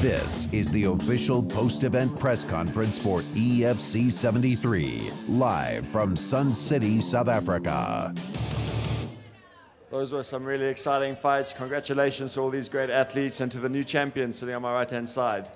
This is the official post-event press conference for EFC 73, live from Sun City, South Africa. Those were some really exciting fights. Congratulations to all these great athletes and to the new champions sitting on my right-hand side.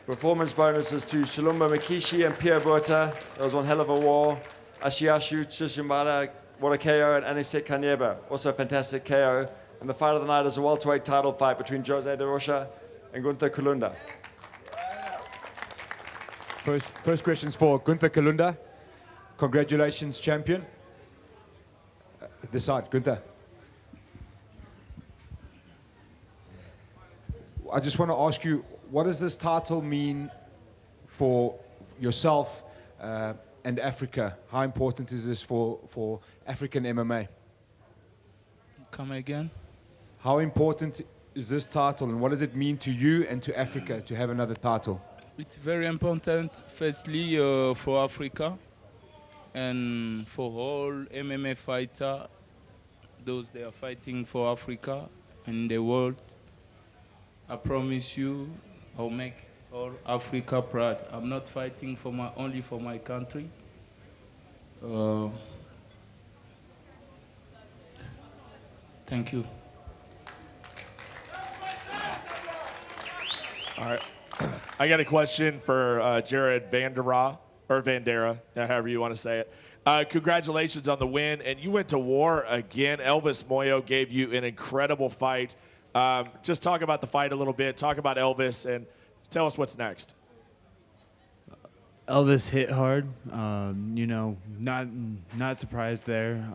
Performance bonuses to Shalumba Mikishi and Pierre Botha. That was one hell of a war. Ashiashu Chishimbara, what a KO, and Anisek Kanyeba, also a fantastic KO. And the fight of the night is a welterweight title fight between Jose De Rocha and Gunther Kulunda. First question's for Gunther Kulunda. Congratulations, champion. This side, Gunther. I just want to ask you, what does this title mean for yourself and Africa? How important is this for African MMA? Come again? How important is this title, and what does it mean to you and to Africa to have another title? It's very important, firstly, for Africa and for all MMA fighter, those that are fighting for Africa and the world. I promise you, I'll make all Africa proud. I'm not fighting for only for my country. Thank you. All right. I got a question for Jared Vandera, however you want to say it. Congratulations on the win, and you went to war again. Elvis Moyo gave you an incredible fight. Just talk about the fight a little bit, talk about Elvis, and tell us what's next. Elvis hit hard, you know, not surprised there.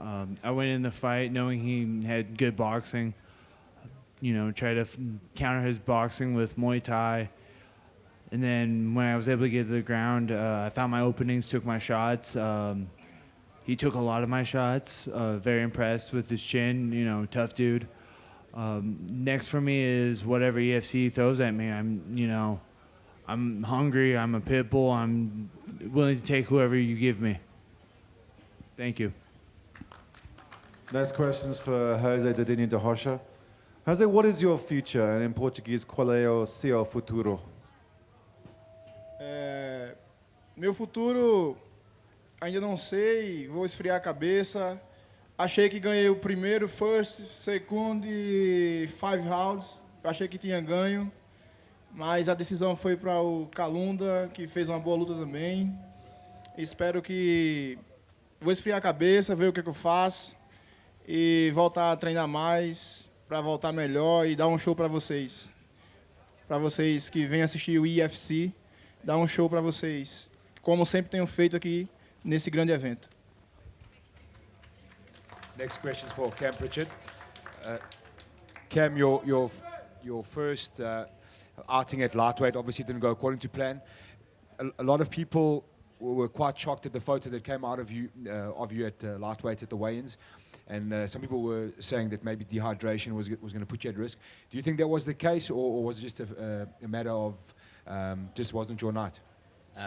I went in the fight knowing he had good boxing, you know, try to counter his boxing with Muay Thai. And then when I was able to get to the ground, I found my openings, took my shots. He took a lot of my shots, very impressed with his chin, you know, tough dude. Next for me is whatever EFC throws at me. I'm hungry, I'm a pit bull, I'm willing to take whoever you give me. Thank you. Next question is for Jose Dedinho de Rocha. Jose, what is your future? And in Portuguese, qual é o seu futuro? Meu futuro, ainda não sei, vou esfriar a cabeça. Achei que ganhei o primeiro, first, second e 5 rounds. Eu achei que tinha ganho, mas a decisão foi para o Kalunda, que fez uma boa luta também. Espero que... Vou esfriar a cabeça, ver o que eu faço e voltar a treinar mais para voltar melhor e dar um show para vocês. Para vocês que vêm assistir o EFC, dar um show para vocês, como sempre tenho feito aqui nesse grande evento. Next question is for Cam Pritchard. Cam, your first outing at lightweight obviously didn't go according to plan. A lot of people were quite shocked at the photo that came out of you at lightweight at the weigh-ins, and some people were saying that maybe dehydration was going to put you at risk. Do you think that was the case, or was it just a matter of just wasn't your night?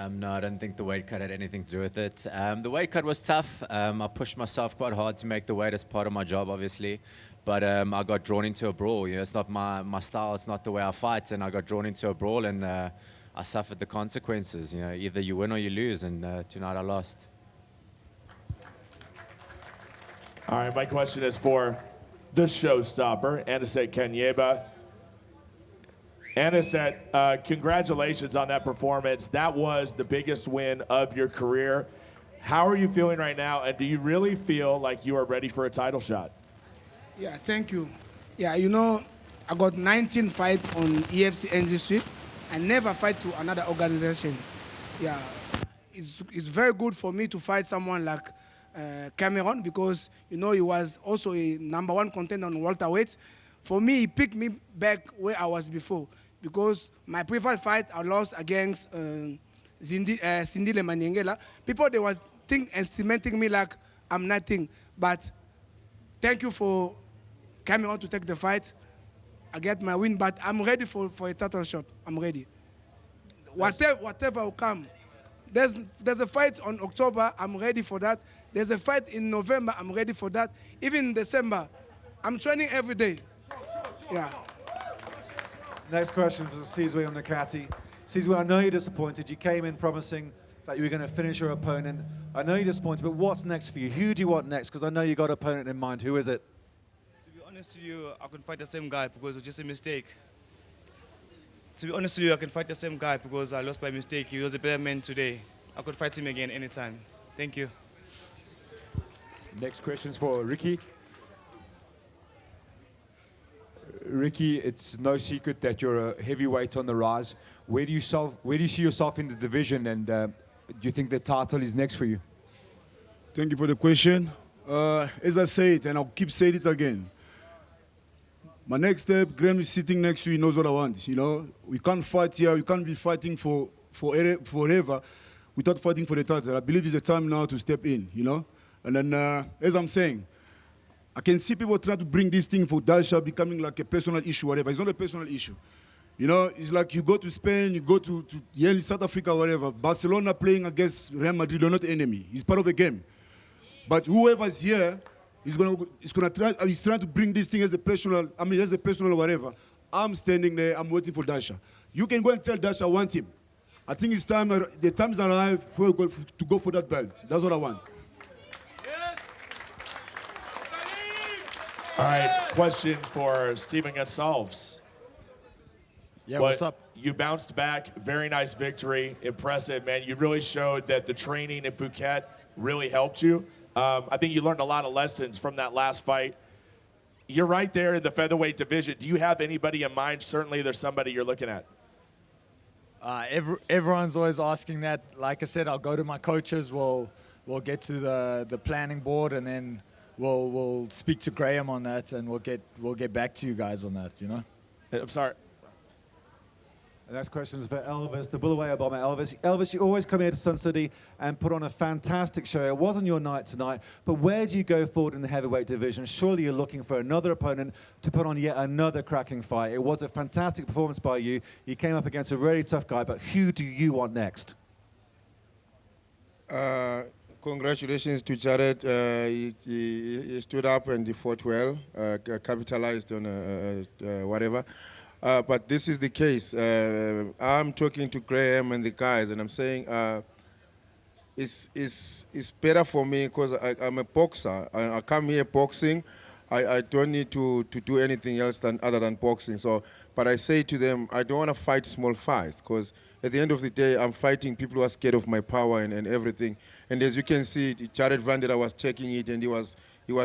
No, I don't think the weight cut had anything to do with it. The weight cut was tough. I pushed myself quite hard to make the weight as part of my job, obviously. But I got drawn into a brawl. You know, it's not my style. It's not the way I fight. And I got drawn into a brawl, and I suffered the consequences. You know, either you win or you lose. And tonight I lost. All right, my question is for the showstopper, Anisek Kanyeba. Anisek, congratulations on that performance. That was the biggest win of your career. How are you feeling right now, and do you really feel like you are ready for a title shot? Yeah, thank you. Yeah, you know, I got 19 fights on EFC industry. I never fight to another organization. Yeah, it's very good for me to fight someone like Cameron, because, you know, he was also a #1 contender on welterweight. For me, he picked me back where I was before, because my previous fight I lost against Sindile Manyengela. People, they was estimating me like I'm nothing. But thank you for coming out to take the fight. I get my win, but I'm ready for a title shot. I'm ready. Whatever will come. There's a fight on October, I'm ready for that. There's a fight in November, I'm ready for that. Even in December, I'm training every day. Yeah. Next question for Sizwe on Nakati. Sizwe, I know you're disappointed. You came in promising that you were going to finish your opponent. I know you're disappointed, but what's next for you? Who do you want next? Because I know you got an opponent in mind. Who is it? To be honest with you, I could fight the same guy because it was just a mistake. To be honest with you, I can fight the same guy because I lost by mistake. He was a better man today. I could fight him again anytime. Thank you. Next question's for Ricky. Ricky, it's no secret that you're a heavyweight on the rise. Where do you see yourself in the division, and do you think the title is next for you? Thank you for the question. As I said, and I'll keep saying it again, my next step, Graham is sitting next to you, he knows what I want. You know, we can't fight here. We can't be fighting forever without fighting for the title. I believe it's the time now to step in. You know, and then as I'm saying, I can see people trying to bring this thing for Dasha becoming like a personal issue, whatever. It's not a personal issue. You know, it's like you go to Spain, you go to South Africa, whatever. Barcelona playing against Real Madrid, they're not the enemy. It's part of the game. But whoever's here is gonna try. He's trying to bring this thing as a personal. I mean, as a personal whatever. I'm standing there. I'm waiting for Dasha. You can go and tell Dasha I want him. I think it's time. The time's arrived for to go for that belt. That's what I want. All right, question for Steven Gonsalves. Yeah, what's up? You bounced back, very nice victory, impressive, man. You really showed that the training in Phuket really helped you. I think you learned a lot of lessons from that last fight. You're right there in the featherweight division. Do you have anybody in mind? Certainly there's somebody you're looking at. Everyone's always asking that. Like I said, I'll go to my coaches. We'll get to the planning board, and then we'll speak to Graham on that, and we'll get back to you guys on that. You know. I'm sorry. The next question is for Elvis, the Bulaway Obama. Elvis, you always come here to Sun City and put on a fantastic show. It wasn't your night tonight, but where do you go forward in the heavyweight division? Surely you're looking for another opponent to put on yet another cracking fight. It was a fantastic performance by you. You came up against a really tough guy, but who do you want next? Congratulations to Jared. He stood up and he fought well, capitalized on whatever. But this is the case. I'm talking to Graham and the guys, and I'm saying it's better for me because I'm a boxer. I come here boxing. I don't need to do anything else other than boxing. So, but I say to them, I don't want to fight small fights because at the end of the day, I'm fighting people who are scared of my power and everything. And as you can see, Jared Vandera was taking it and he was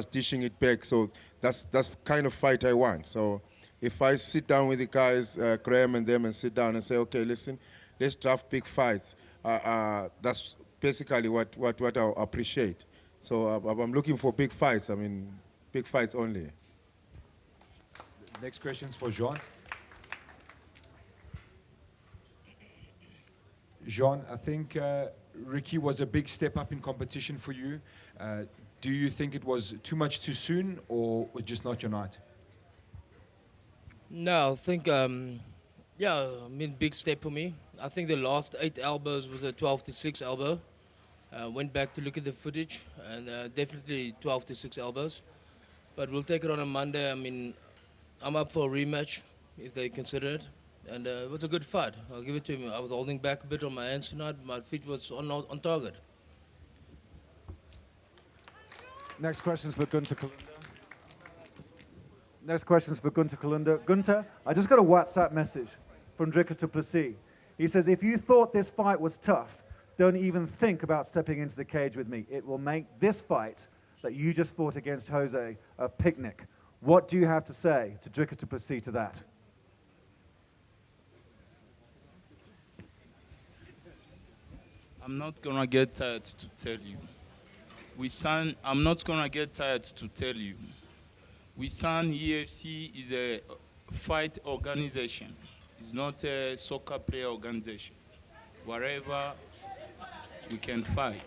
dishing it back. So that's kind of fight I want. So if I sit down with the guys, Graham and them, and sit down and say, okay, listen, let's draft big fights. That's basically what I appreciate. So I'm looking for big fights. I mean, big fights only. Next question's for Jean. Jean, I think Ricky was a big step up in competition for you. Do you think it was too much too soon, or just not your night? No, I think, big step for me. I think the last 8 elbows was a 12-6 elbow. Went back to look at the footage, and definitely 12-6 elbows. But we'll take it on a Monday. I mean, I'm up for a rematch if they consider it. And it was a good fight. I'll give it to him. I was holding back a bit on my hands tonight. My feet was on target. Next question is for Gunter Kalunda. Next question is for Gunter Kalunda. Gunter, I just got a WhatsApp message from Dricus du Plessis. He says, if you thought this fight was tough, don't even think about stepping into the cage with me. It will make this fight that you just fought against Jose a picnic. What do you have to say to Dricus du Plessis to that? I'm not gonna get tired to tell you. I'm not gonna get tired to tell you. EFC is a fight organization. It's not a soccer player organization. Wherever we can fight.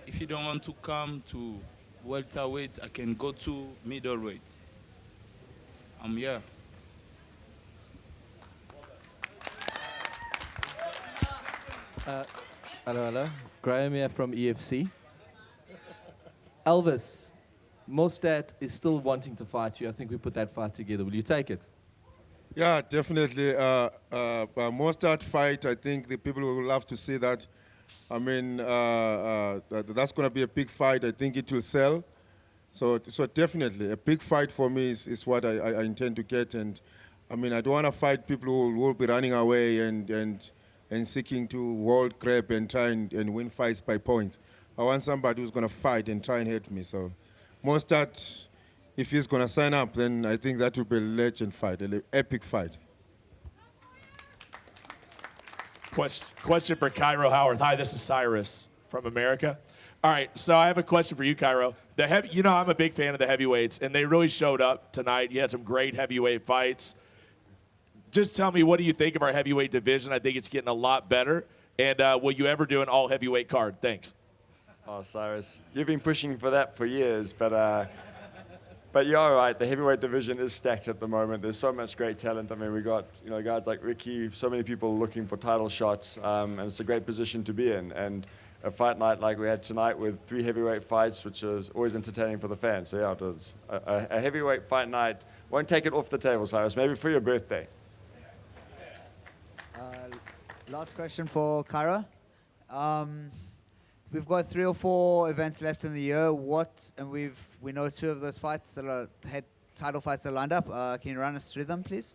If you don't want to come to welterweight, I can go to middleweight. I'm here. Hello. Graham here from EFC. Elvis, Mostad is still wanting to fight you. I think we put that fight together. Will you take it? Yeah, definitely. Mostert fight, I think the people will love to see that. I mean, that's going to be a big fight. I think it will sell. So definitely, a big fight for me is what I intend to get. And I mean, I don't want to fight people who will be running away and seeking to hold grab and try and win fights by points. I want somebody who's going to fight and try and hurt me. So Mostert, if he's going to sign up, then I think that will be a legend fight, an epic fight. Question for Cairo Howard. Hi, this is Cyrus from America. All right, so I have a question for you, Cairo. I'm a big fan of the heavyweights, and they really showed up tonight. You had some great heavyweight fights. Just tell me, what do you think of our heavyweight division? I think it's getting a lot better. And will you ever do an all-heavyweight card? Thanks. Oh, Cyrus, you've been pushing for that for years, but you're all right. The heavyweight division is stacked at the moment. There's so much great talent. I mean, we got guys like Ricky, so many people looking for title shots, and it's a great position to be in. And a fight night like we had tonight with 3 heavyweight fights, which is always entertaining for the fans. So yeah, it was a heavyweight fight night. Won't take it off the table, Cyrus. Maybe for your birthday. Last question for Kara. We've got 3 or 4 events left in the year. We know 2 of those fights that are head title fights that are lined up. Can you run us through them, please?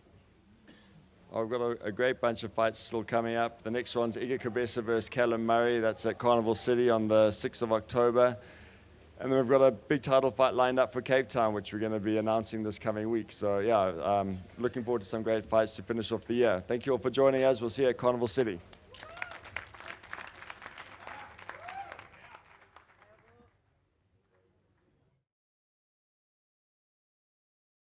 I've got a great bunch of fights still coming up. The next one's Iga Cabeza versus Callum Murray. That's at Carnival City on the 6th of October. And then we've got a big title fight lined up for Cape Town, which we're going to be announcing this coming week. So yeah, looking forward to some great fights to finish off the year. Thank you all for joining us. We'll see you at Carnival City.